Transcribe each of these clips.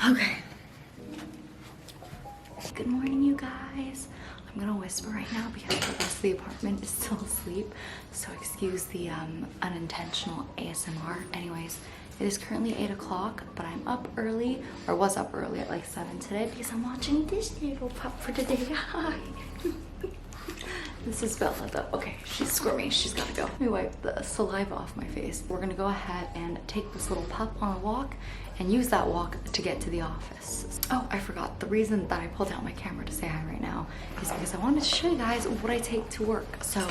Okay. Good morning, you guys. I'm gonna whisper right now because the rest of the apartment is still asleep. So excuse the unintentional ASMR. Anyways, it is currently 8 o'clock, but I'm up early, or was up early at like 7 today because I'm watching this little pup for today. Hi. This is Bella though. Okay, she's squirmy, she's gotta go. Let me wipe the saliva off my face. We're gonna go ahead and take this little pup on a walk and use that walk to get to the office. Oh, I forgot. The reason that I pulled out my camera to say hi right now is because I wanted to show you guys what I take to work. So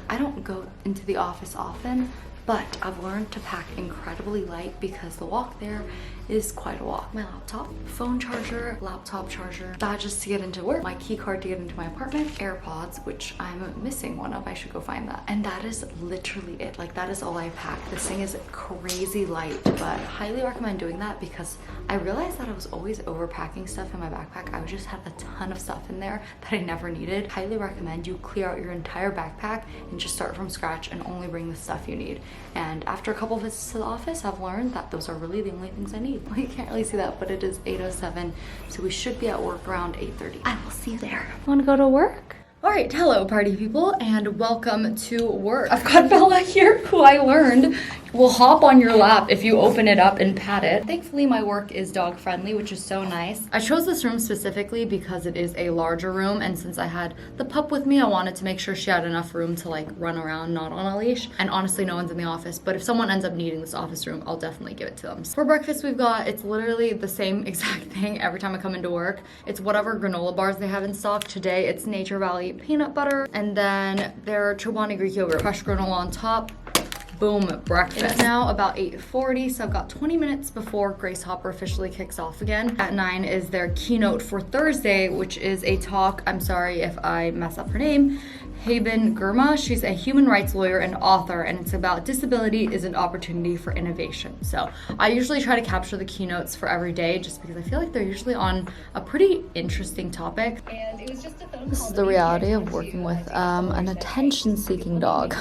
I don't go into the office often, but I've learned to pack incredibly light because the walk there is quite a walk. My laptop, phone charger, laptop charger, badges to get into work, my key card to get into my apartment, AirPods, which I'm missing one of. I should go find that. And that is literally it. Like, that is all I pack. This thing is crazy light, but I highly recommend doing that because I realized that I was always overpacking stuff in my backpack. I would just have a ton of stuff in there that I never needed. Highly recommend you clear out your entire backpack and just start from scratch and only bring the stuff you need. And after a couple visits to the office, I've learned that those are really the only things I need. Well, you can't really see that, but it is 8:07, so we should be at work around 8:30. I will see you there. Want to go to work? All right, hello party people, and welcome to work. I've got Bella here, who I learned will hop on your lap if you open it up and pat it. Thankfully, my work is dog friendly, which is so nice. I chose this room specifically because it is a larger room, and since I had the pup with me, I wanted to make sure she had enough room to like run around, not on a leash. And honestly, no one's in the office, but if someone ends up needing this office room, I'll definitely give it to them. For breakfast, we've got, it's literally the same exact thing every time I come into work. It's whatever granola bars they have in stock. Today, it's Nature Valley peanut butter, and then their Chobani Greek yogurt, crushed granola on top. Boom, breakfast. It's now about 8:40, so I've got 20 minutes before Grace Hopper officially kicks off again. At 9 is their keynote for Thursday, which is a talk, I'm sorry if I mess up her name, Haben Girma. She's a human rights lawyer and author, and it's about disability is an opportunity for innovation. So I usually try to capture the keynotes for every day just because I feel like they're usually on a pretty interesting topic. And it was just a phone. This is the reality of working with an attention-seeking dog.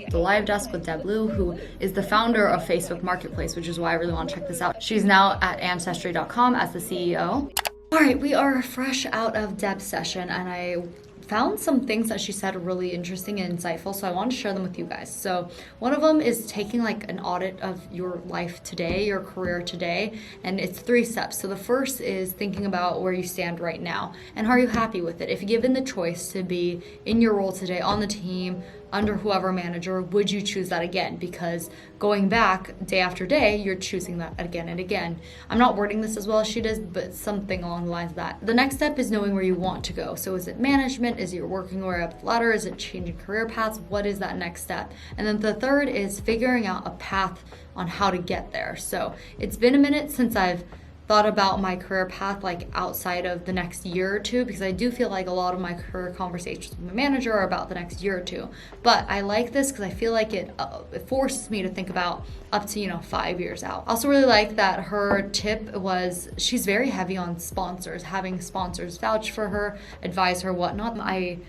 The live desk with Deb Liu, who is the founder of Facebook Marketplace, which is why I really want to check this out. She's now at ancestry.com as the CEO. All right, we are fresh out of Deb's session, and I found some things that she said really interesting and insightful, so I want to share them with you guys. So one of them is taking like an audit of your life today, your career today, and it's 3 steps. So the first is thinking about where you stand right now and are you happy with it? If you're given the choice to be in your role today on the team, under whoever manager, would you choose that again? Because going back day after day, you're choosing that again and again. I'm not wording this as well as she does, but something along the lines of that. The next step is knowing where you want to go. So is it management? Is it working your way up the ladder? Is it changing career paths? What is that next step? And then the third is figuring out a path on how to get there. So it's been a minute since I've thought about my career path like outside of the next year or two, because I do feel like a lot of my career conversations with my manager are about the next year or two. But I like this because I feel like it forces me to think about up to 5 years out. I also really like that her tip was she's very heavy on sponsors, having sponsors vouch for her, advise her, whatnot. I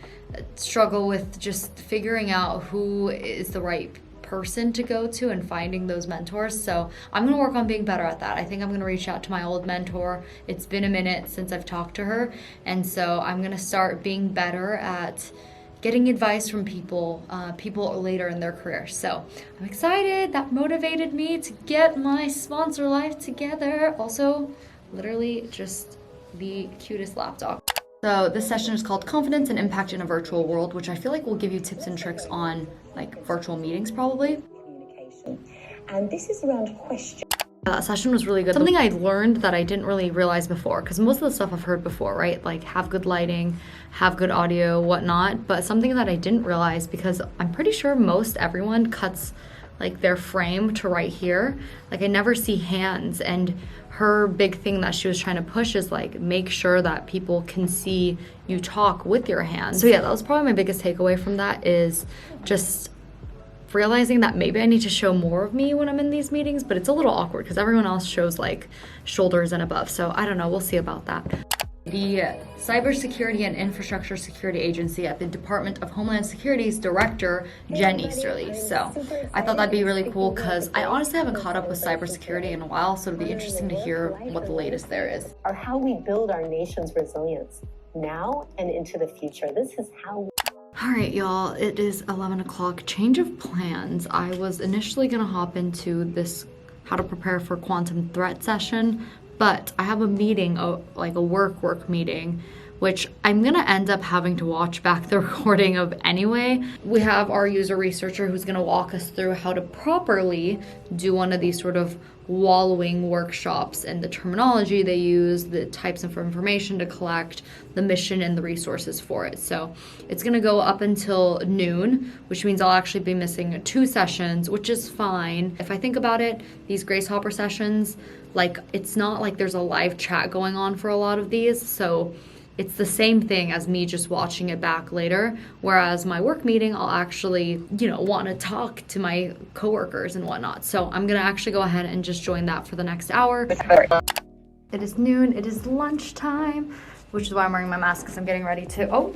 struggle with just figuring out who is the right person to go to and finding those mentors. So I'm gonna work on being better at that. I think I'm gonna reach out to my old mentor. It's been a minute since I've talked to her, and so I'm gonna start being better at getting advice from people later in their career. So I'm excited. That motivated me to get my sponsor life together. Also, literally just the cutest lapdog. So this session is called Confidence and Impact in a Virtual World, which I feel like will give you tips and tricks on like virtual meetings probably. Communication. And this is around questions. That session was really good. Something I learned that I didn't really realize before, because most of the stuff I've heard before, right? Like have good lighting, have good audio, whatnot. But something that I didn't realize, because I'm pretty sure everyone cuts like their frame to right here. Like I never see hands, and her big thing that she was trying to push is like make sure that people can see you talk with your hands. So yeah, that was probably my biggest takeaway from that, is just realizing that maybe I need to show more of me when I'm in these meetings, but it's a little awkward because everyone else shows like shoulders and above. So I don't know, we'll see about that. the Cybersecurity and Infrastructure Security Agency at the Department of Homeland Security's director, Jen Easterly. So I thought that'd be really cool because I honestly haven't caught up with cybersecurity in a while, so it'd be interesting to hear what the latest there is. Are how we build our nation's resilience now and into the future. This is how. All right, y'all, it is 11 o'clock. Change of plans. I was initially gonna hop into this how to prepare for quantum threat session, but I have a meeting, like a work meeting, which I'm gonna end up having to watch back the recording of anyway. We have our user researcher who's gonna walk us through how to properly do one of these sort of wallowing workshops and the terminology they use, the types of information to collect, the mission and the resources for it. So it's gonna go up until noon, which means I'll actually be missing 2 sessions, which is fine. If I think about it, these Grace Hopper sessions, like it's not like there's a live chat going on for a lot of these, so it's the same thing as me just watching it back later. Whereas my work meeting, I'll actually, want to talk to my coworkers and whatnot. So I'm gonna actually go ahead and just join that for the next hour. It is noon, it is lunchtime, which is why I'm wearing my mask because I'm getting ready to,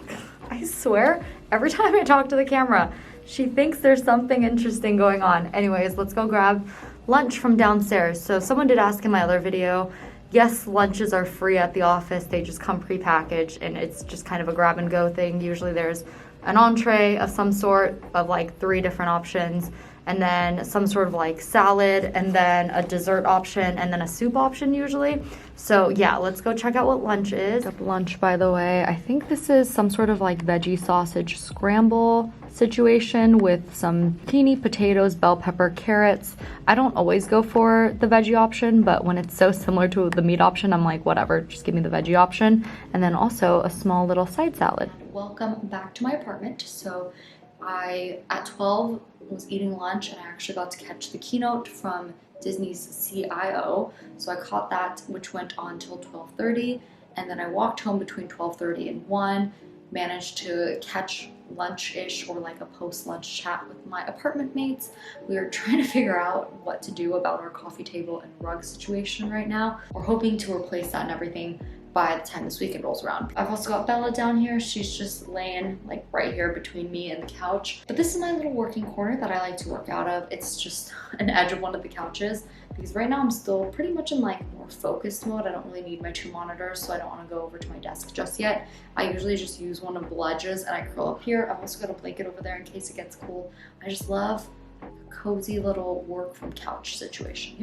I swear, every time I talk to the camera, she thinks there's something interesting going on. Anyways, let's go grab lunch from downstairs. So someone did ask in my other video, yes, lunches are free at the office. They just come pre-packaged and it's just kind of a grab and go thing. Usually there's an entree of some sort of like 3 different options and then some sort of like salad and then a dessert option and then a soup option usually. So yeah, let's go check out what lunch is. Lunch, by the way, I think this is some sort of like veggie sausage scramble situation with some zucchini, potatoes, bell pepper, carrots. I don't always go for the veggie option, but when it's so similar to the meat option, I'm like, whatever, just give me the veggie option. And then also a small little side salad. Welcome back to my apartment. So I, at 12, was eating lunch and I actually got to catch the keynote from Disney's CIO. So I caught that, which went on till 12:30. And then I walked home between 12:30 and 1, managed to catch lunch-ish or like a post-lunch chat with my apartment mates. We are trying to figure out what to do about our coffee table and rug situation right now. We're hoping to replace that and everything by the time this weekend rolls around. I've also got Bella down here. She's just laying like right here between me and the couch. But this is my little working corner that I like to work out of. It's just an edge of one of the couches because right now I'm still pretty much in like more focused mode. I don't really need my 2 monitors, so I don't want to go over to my desk just yet. I usually just use one of the ledges and I curl up here. I've also got a blanket over there in case it gets cold. I just love a cozy little work from couch situation,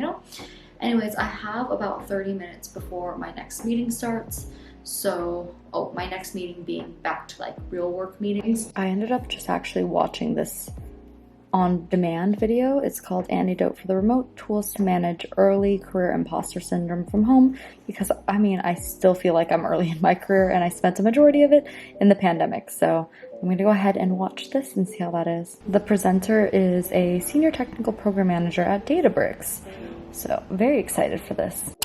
Anyways, I have about 30 minutes before my next meeting starts. So, my next meeting being back to like real work meetings. I ended up just actually watching this on-demand video. It's called Antidote for the Remote: Tools to Manage Early Career Imposter Syndrome from Home. Because I still feel like I'm early in my career and I spent a majority of it in the pandemic. So I'm going to go ahead and watch this and see how that is. The presenter is a senior technical program manager at Databricks. So very excited for this.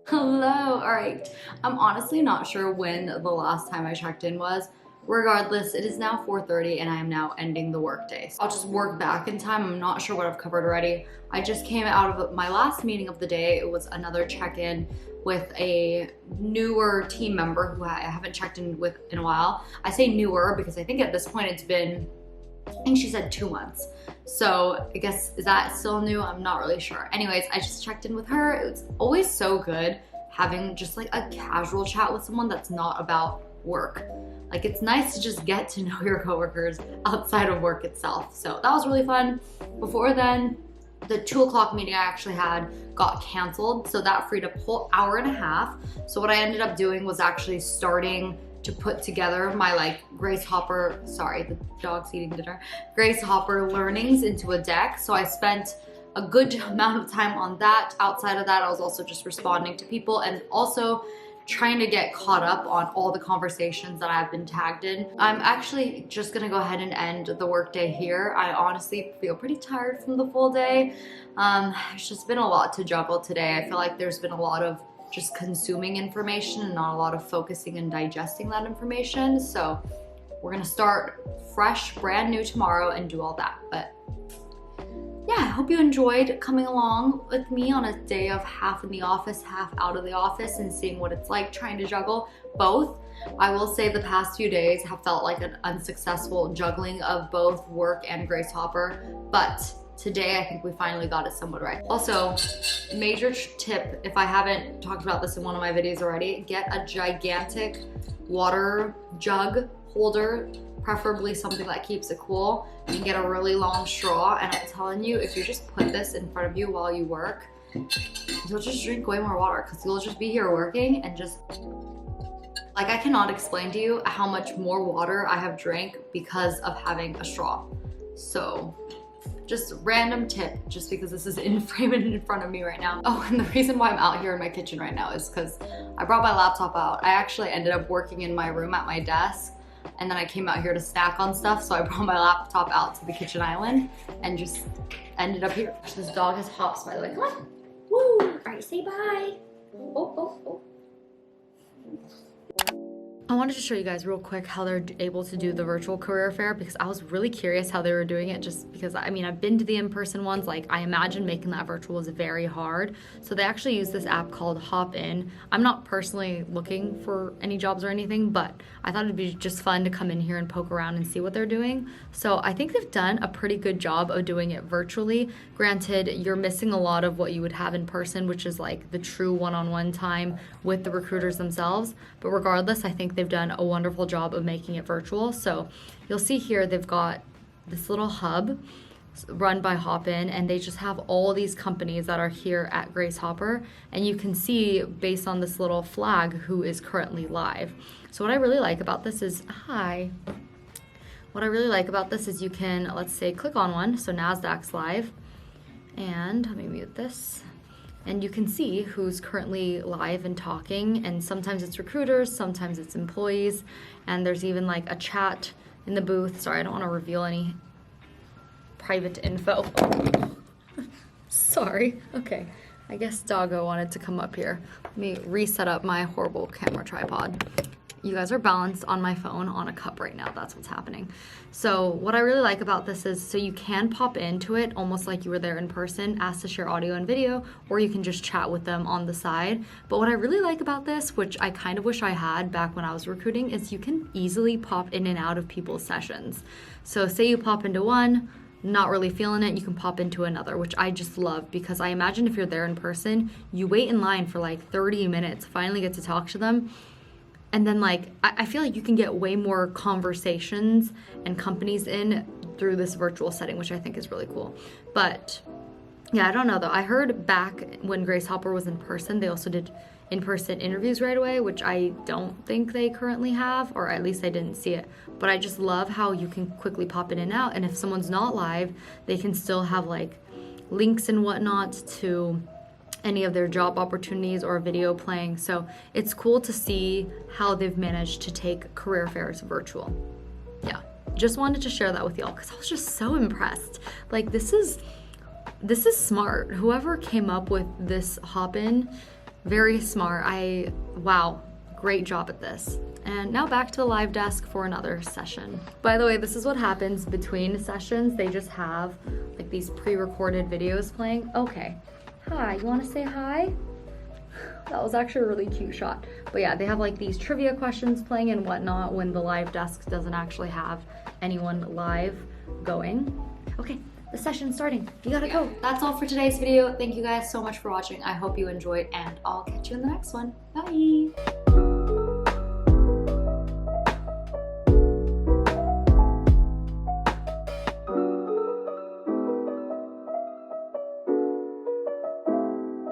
Hello, all right. I'm honestly not sure when the last time I checked in was. Regardless, it is now 4:30 and I am now ending the workday. I'll just work back in time. I'm not sure what I've covered already. I just came out of my last meeting of the day. It was another check-in with a newer team member who I haven't checked in with in a while. I say newer because I think at this point it's been, I think she said 2 months. So I guess, is that still new? I'm not really sure. Anyways, I just checked in with her. It was always so good having just like a casual chat with someone that's not about work. Like it's nice to just get to know your coworkers outside of work itself. So that was really fun. Before then, the 2 o'clock meeting I actually had got canceled. So that freed up a whole hour and a half. So what I ended up doing was actually starting to put together my like Grace Hopper, sorry, the dog's eating dinner, Grace Hopper learnings into a deck. So I spent a good amount of time on that. Outside of that, I was also just responding to people and also trying to get caught up on all the conversations that I've been tagged in. I'm actually just gonna go ahead and end the workday here. I honestly feel pretty tired from the full day. It's just been a lot to juggle today. I feel like there's been a lot of just consuming information and not a lot of focusing and digesting that information. So we're gonna start fresh, brand new tomorrow and do all that. But yeah, yeah, I hope you enjoyed coming along with me on a day of half in the office, half out of the office, and seeing what it's like trying to juggle both. I will say the past few days have felt like an unsuccessful juggling of both work and Grace Hopper, but today I think we finally got it somewhat right. Also, major tip, if I haven't talked about this in one of my videos already, get a gigantic water jug holder, preferably something that keeps it cool. You can get a really long straw, and I'm telling you, if you just put this in front of you while you work, you'll just drink way more water because you'll just be here working and just, like, I cannot explain to you how much more water I have drank because of having a straw. So just random tip, just because this is framed in front of me right now. Oh, and the reason why I'm out here in my kitchen right now is because I brought my laptop out. I actually ended up working in my room at my desk, and then I came out here to snack on stuff, so I brought my laptop out to the kitchen island and just ended up here. This dog has hops, by the way. Come on. Woo! All right, say bye. Oh. I wanted to show you guys real quick how they're able to do the virtual career fair, because I was really curious how they were doing it, just because, I mean, I've been to the in-person ones. Like, I imagine making that virtual is very hard. So they actually use this app called Hop In. I'm not personally looking for any jobs or anything, but I thought it'd be just fun to come in here and poke around and see what they're doing. So I think they've done a pretty good job of doing it virtually. Granted, you're missing a lot of what you would have in person, which is like the true one-on-one time with the recruiters themselves. But regardless, I think they've done a wonderful job of making it virtual. So you'll see here they've got this little hub run by Hopin, and they just have all these companies that are here at Grace Hopper, and you can see based on this little flag who is currently live. So what I really like about this is, what I really like about this is you can, let's say, click on one, so NASDAQ's live, and let me mute this. And you can see who's currently live and talking, and sometimes it's recruiters, sometimes it's employees, and there's even like a chat in the booth. Sorry, I don't want to reveal any private info. Sorry. Okay, I guess Doggo wanted to come up here. Let me reset up my horrible camera tripod. You guys are balanced on my phone on a cup right now. That's what's happening. So what I really like about this is, so you can pop into it almost like you were there in person, ask to share audio and video, or you can just chat with them on the side. But what I really like about this, which I kind of wish I had back when I was recruiting, is you can easily pop in and out of people's sessions. So say you pop into one, not really feeling it, you can pop into another, which I just love, because I imagine if you're there in person, you wait in line for like 30 minutes, finally get to talk to them. And then, like, I feel like you can get way more conversations and companies in through this virtual setting, which I think is really cool. But yeah, I don't know though. I heard back when Grace Hopper was in person, they also did in-person interviews right away, which I don't think they currently have, or at least I didn't see it. But I just love how you can quickly pop in and out. And if someone's not live, they can still have like links and whatnot to any of their job opportunities or a video playing. So it's cool to see how they've managed to take career fairs virtual. Yeah, just wanted to share that with y'all because I was just so impressed. Like, this is smart. Whoever came up with this Hopin, very smart. Wow, great job at this. And now back to the live desk for another session. By the way, this is what happens between sessions. They just have like these pre-recorded videos playing. Okay. Hi, you want to say hi? That was actually a really cute shot. But yeah, they have like these trivia questions playing and whatnot when the live desk doesn't actually have anyone live going. Okay, the session's starting. You gotta go. That's all for today's video. Thank you guys so much for watching. I hope you enjoyed, and I'll catch you in the next one. Bye.